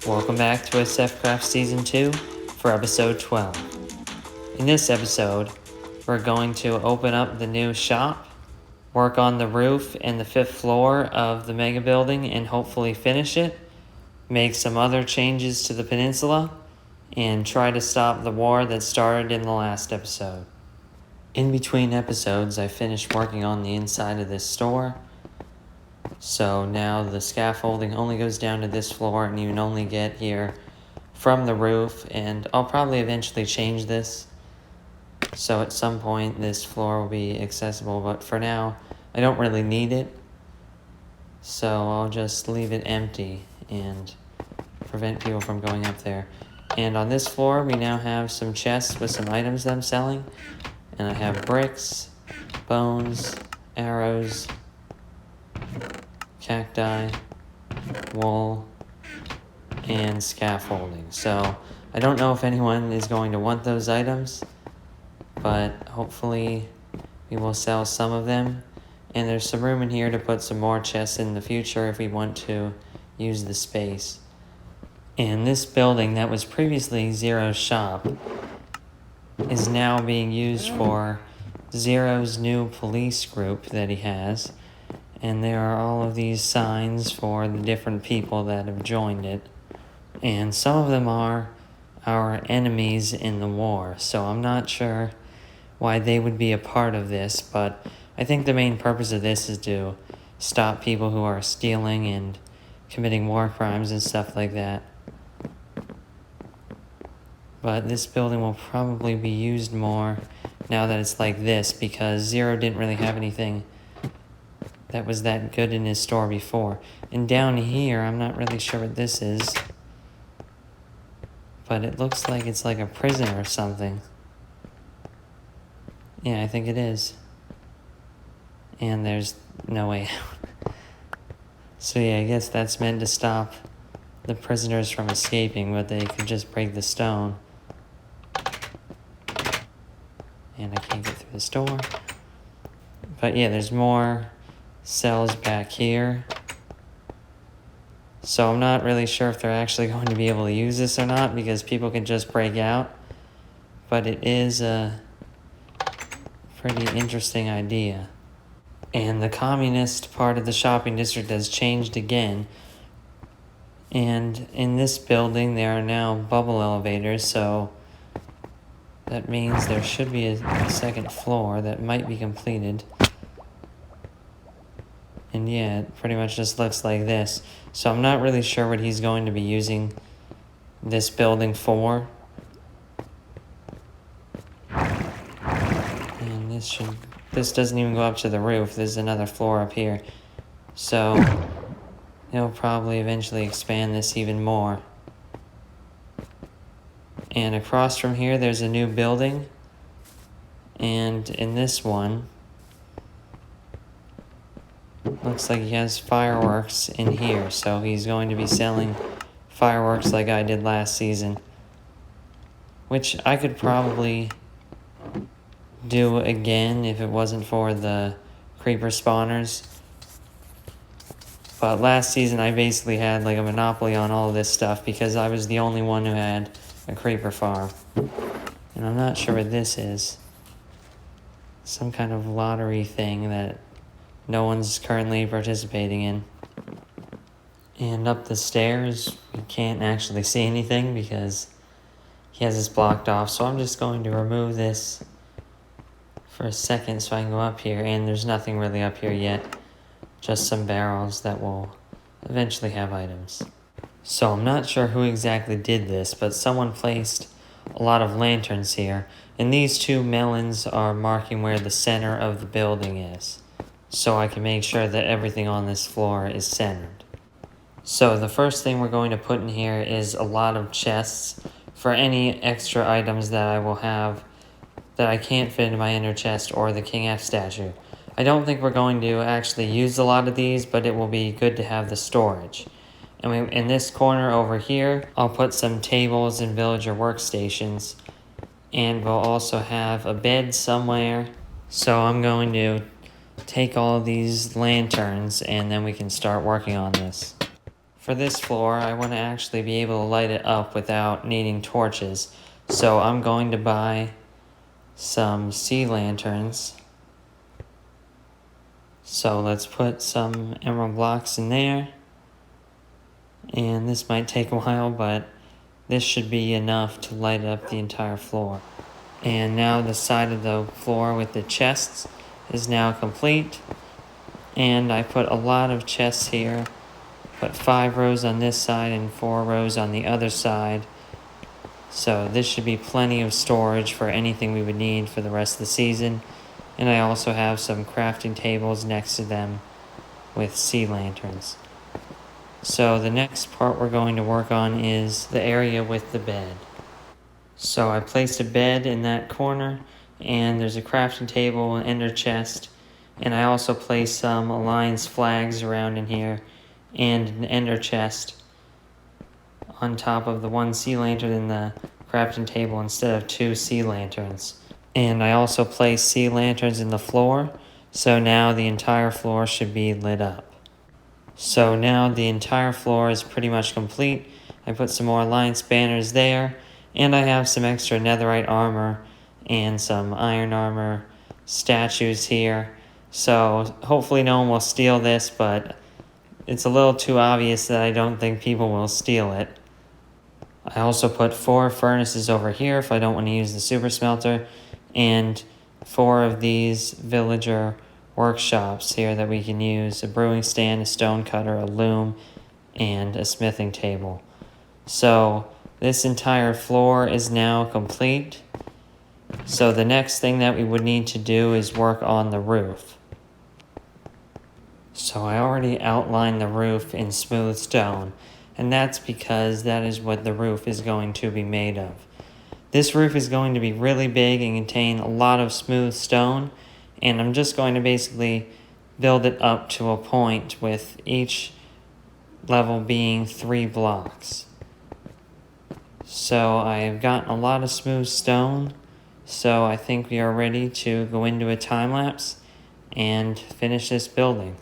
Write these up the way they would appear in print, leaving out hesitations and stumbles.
Welcome back to SF Craft Season 2 for episode 12. In this episode, we're going to open up the new shop, work on the roof and the 5th floor of the mega building and hopefully finish it, make some other changes to the peninsula, and try to stop the war that started in the last episode. In between episodes, I finished working on the inside of this store. So now the scaffolding only goes down to this floor and you can only get here from the roof, and I'll probably eventually change this. So at some point this floor will be accessible, but for now I don't really need it. So I'll just leave it empty and prevent people from going up there. And on this floor we now have some chests with some items that I'm selling. And I have bricks, bones, arrows, cacti, wool, and scaffolding. So I don't know if anyone is going to want those items, but hopefully we will sell some of them. And there's some room in here to put some more chests in the future if we want to use the space. And this building that was previously Zero's shop is now being used for Zero's new police group that he has. And there are all of these signs for the different people that have joined it. And some of them are our enemies in the war. So I'm not sure why they would be a part of this, but I think the main purpose of this is to stop people who are stealing and committing war crimes and stuff like that. But this building will probably be used more now that it's like this, because Zero didn't really have anything that was that good in his store before. And down here, I'm not really sure what this is, but it looks like it's like a prison or something. Yeah, I think it is. And there's no way out. So yeah, I guess that's meant to stop the prisoners from escaping, but they could just break the stone. And I can't get through this door. But yeah, there's more cells back here. So I'm not really sure if they're actually going to be able to use this or not, because people can just break out. But it is a pretty interesting idea. And the communist part of the shopping district has changed again. And in this building there are now bubble elevators, so that means there should be a second floor that might be completed. And yeah, it pretty much just looks like this. So I'm not really sure what he's going to be using this building for. And this doesn't even go up to the roof. There's another floor up here. So he'll probably eventually expand this even more. And across from here, there's a new building. And in this one, looks like he has fireworks in here. So he's going to be selling fireworks like I did last season, which I could probably do again if it wasn't for the creeper spawners. But last season, I basically had like a monopoly on all of this stuff because I was the only one who had a creeper farm. And I'm not sure what this is. Some kind of lottery thing that no one's currently participating in. And up the stairs, we can't actually see anything because he has this blocked off. So I'm just going to remove this for a second so I can go up here. And there's nothing really up here yet. Just some barrels that will eventually have items. So I'm not sure who exactly did this, but someone placed a lot of lanterns here. And these two melons are marking where the center of the building is, so I can make sure that everything on this floor is centered. So the first thing we're going to put in here is a lot of chests for any extra items that I will have that I can't fit into my inner chest or the King F statue. I don't think we're going to actually use a lot of these, but it will be good to have the storage. And in this corner over here, I'll put some tables and villager workstations. And we'll also have a bed somewhere. So I'm going to take all of these lanterns and then we can start working on this. for this floor, I want to actually be able to light it up without needing torches. So I'm going to buy some sea lanterns. So let's put some emerald blocks in there. And this might take a while, but this should be enough to light up the entire floor. And now the side of the floor with the chests is now complete. And I put a lot of chests here. Put 5 rows on this side and 4 rows on the other side. So this should be plenty of storage for anything we would need for the rest of the season. And I also have some crafting tables next to them with sea lanterns. So the next part we're going to work on is the area with the bed. So I placed a bed in that corner, and there's a crafting table, an ender chest, and I also placed some alliance flags around in here, and an ender chest on top of the one sea lantern in the crafting table instead of 2 sea lanterns. And I also placed sea lanterns in the floor, so now the entire floor should be lit up. So now the entire floor is pretty much complete. I put some more alliance banners there, and I have some extra netherite armor and some iron armor statues here. So hopefully no one will steal this, but it's a little too obvious that I don't think people will steal it. I also put 4 furnaces over here if I don't want to use the super smelter, and 4 of these villager workshops here that we can use: a brewing stand, a stone cutter, a loom, and a smithing table. So this entire floor is now complete. So the next thing that we would need to do is work on the roof. So I already outlined the roof in smooth stone, and that's because that is what the roof is going to be made of. This roof is going to be really big and contain a lot of smooth stone, and I'm just going to basically build it up to a point with each level being 3 blocks. So I've gotten a lot of smooth stone, so I think we are ready to go into a time lapse and finish this building.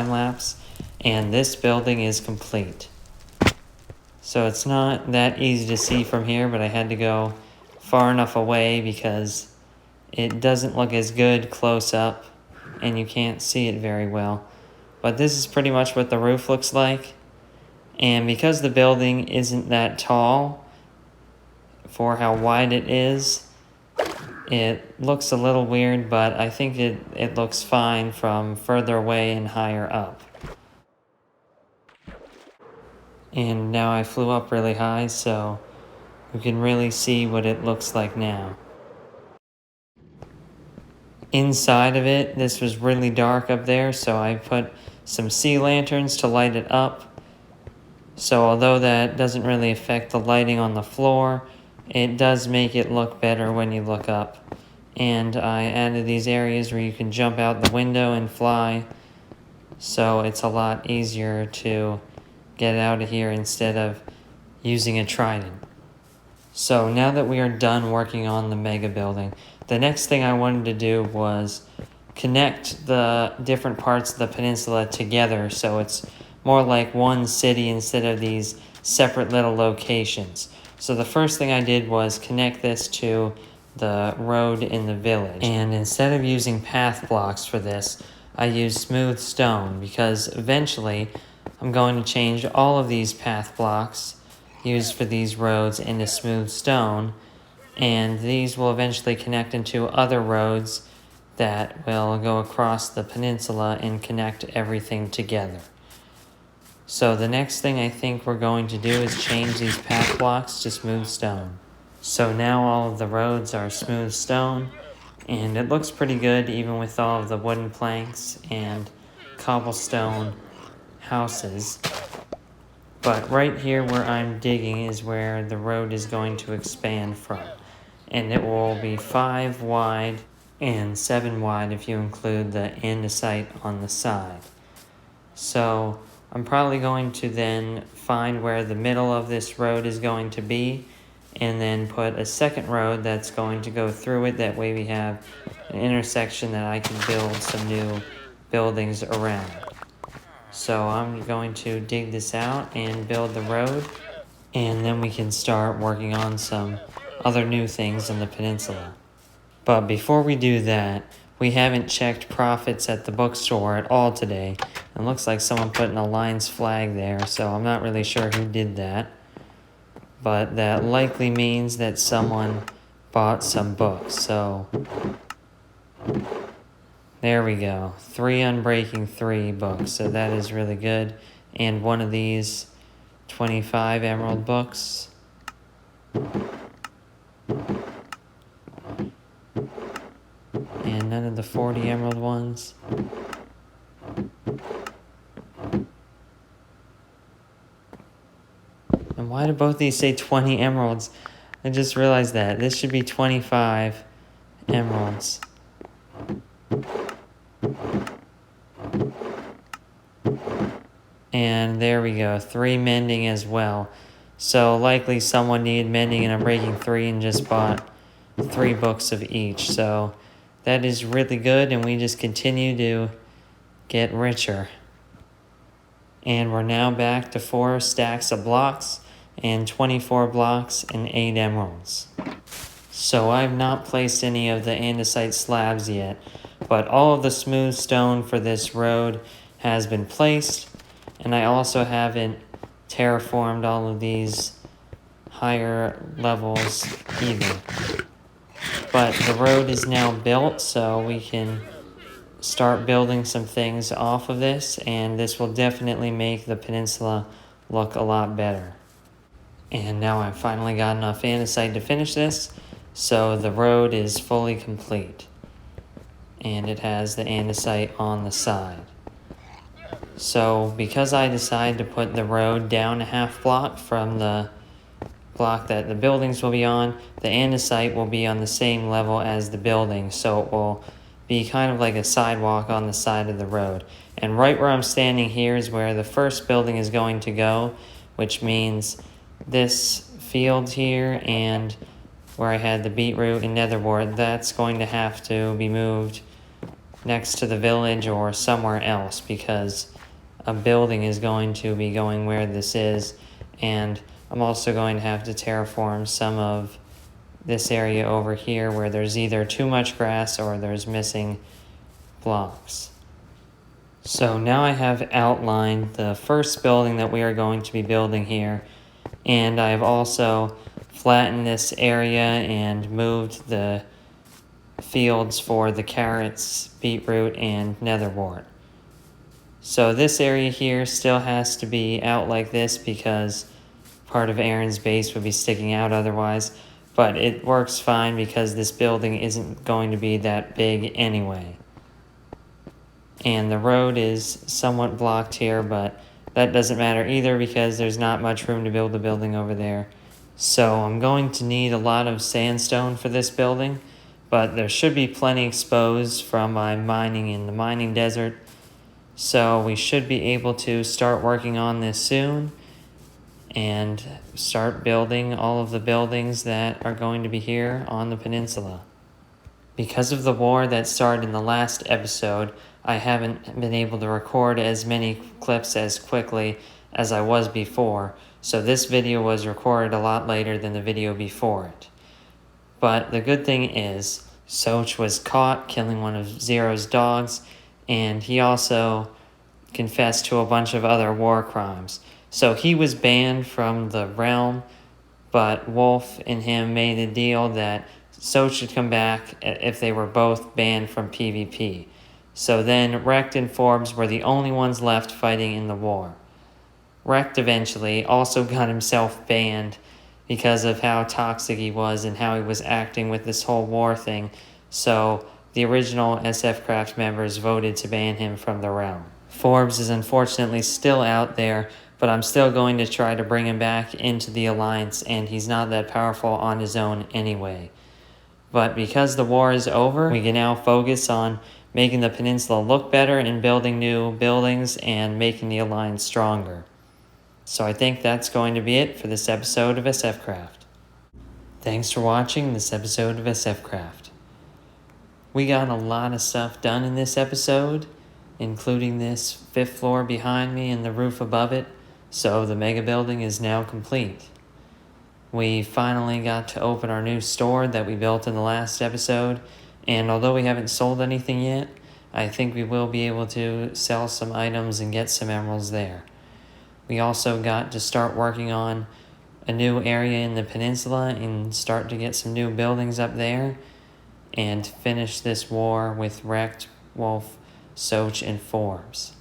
time lapse, and this building is complete. So it's not that easy to see from here, but I had to go far enough away because it doesn't look as good close up and you can't see it very well. But this is pretty much what the roof looks like. And because the building isn't that tall for how wide it is, it looks a little weird, but I think it looks fine from further away and higher up. And now I flew up really high, so you can really see what it looks like now. Inside of it, this was really dark up there, so I put some sea lanterns to light it up. So although that doesn't really affect the lighting on the floor, it does make it look better when you look up. And I added these areas where you can jump out the window and fly, so it's a lot easier to get out of here instead of using a trident. So now that we are done working on the mega building, the next thing I wanted to do was connect the different parts of the peninsula together so it's more like one city instead of these separate little locations. So the first thing I did was connect this to the road in the village. And instead of using path blocks for this, I used smooth stone because eventually I'm going to change all of these path blocks used for these roads into smooth stone, and these will eventually connect into other roads that will go across the peninsula and connect everything together. So the next thing I think we're going to do is change these path blocks to smooth stone. So now all of the roads are smooth stone, and it looks pretty good even with all of the wooden planks and cobblestone houses. But right here where I'm digging is where the road is going to expand from. And it will be 5 wide and 7 wide if you include the andesite on the side. So I'm probably going to then find where the middle of this road is going to be and then put a second road that's going to go through it. That way we have an intersection that I can build some new buildings around. So I'm going to dig this out and build the road, and then we can start working on some other new things on the peninsula. But before we do that, we haven't checked profits at the bookstore at all today. It looks like someone put an Alliance flag there, so I'm not really sure who did that. But that likely means that someone bought some books, so there we go. 3 Unbreaking 3 books, so that is really good. And one of these 25 emerald books. And none of the 40 emerald ones. And why do both these say 20 emeralds? I just realized that. This should be 25 emeralds. And there we go, 3 mending as well. So likely someone needed mending and I'm breaking 3 and just bought 3 books of each. So that is really good, and we just continue to get richer. And we're now back to 4 stacks of blocks and 24 blocks and 8 emeralds. So I've not placed any of the andesite slabs yet, but all of the smooth stone for this road has been placed, and I also haven't terraformed all of these higher levels either. But the road is now built, so we can start building some things off of this, and this will definitely make the peninsula look a lot better. And now I've finally got enough andesite to finish this, so the road is fully complete. And it has the andesite on the side. So because I decided to put the road down a half block from the block that the buildings will be on, the andesite will be on the same level as the building, so it will be kind of like a sidewalk on the side of the road. And right where I'm standing here is where the first building is going to go, which means this field here and where I had the beetroot and netherwort, that's going to have to be moved next to the village or somewhere else, because a building is going to be going where this is, and I'm also going to have to terraform some of this area over here where there's either too much grass or there's missing blocks. So now I have outlined the first building that we are going to be building here, and I've also flattened this area and moved the fields for the carrots, beetroot, and netherwort. So this area here still has to be out like this because part of Aaron's base would be sticking out otherwise, but it works fine because this building isn't going to be that big anyway. And the road is somewhat blocked here, but that doesn't matter either because there's not much room to build a building over there. So I'm going to need a lot of sandstone for this building, but there should be plenty exposed from my mining in the mining desert. So we should be able to start working on this soon and start building all of the buildings that are going to be here on the peninsula. Because of the war that started in the last episode, I haven't been able to record as many clips as quickly as I was before, so this video was recorded a lot later than the video before it. But the good thing is, Soch was caught killing one of Zero's dogs, and he also confessed to a bunch of other war crimes. So he was banned from the realm, but Wolf and him made a deal that Soch should come back if they were both banned from PvP. So then Rekt and Forbes were the only ones left fighting in the war. Rekt eventually also got himself banned because of how toxic he was and how he was acting with this whole war thing. So the original SF Craft members voted to ban him from the realm. Forbes is unfortunately still out there, but I'm still going to try to bring him back into the Alliance, and he's not that powerful on his own anyway. But because the war is over, we can now focus on making the peninsula look better and building new buildings and making the Alliance stronger. So I think that's going to be it for this episode of SF Craft. Thanks for watching this episode of SF Craft. We got a lot of stuff done in this episode, including this 5th floor behind me and the roof above it, so the mega building is now complete. We finally got to open our new store that we built in the last episode, and although we haven't sold anything yet, I think we will be able to sell some items and get some emeralds there. We also got to start working on a new area in the peninsula and start to get some new buildings up there and finish this war with Rekt, Wolf, Soch, and Forbes.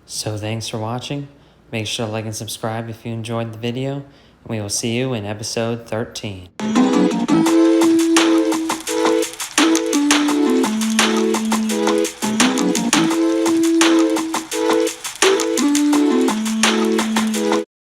So thanks for watching. Make sure to like and subscribe if you enjoyed the video. We will see you in episode 13.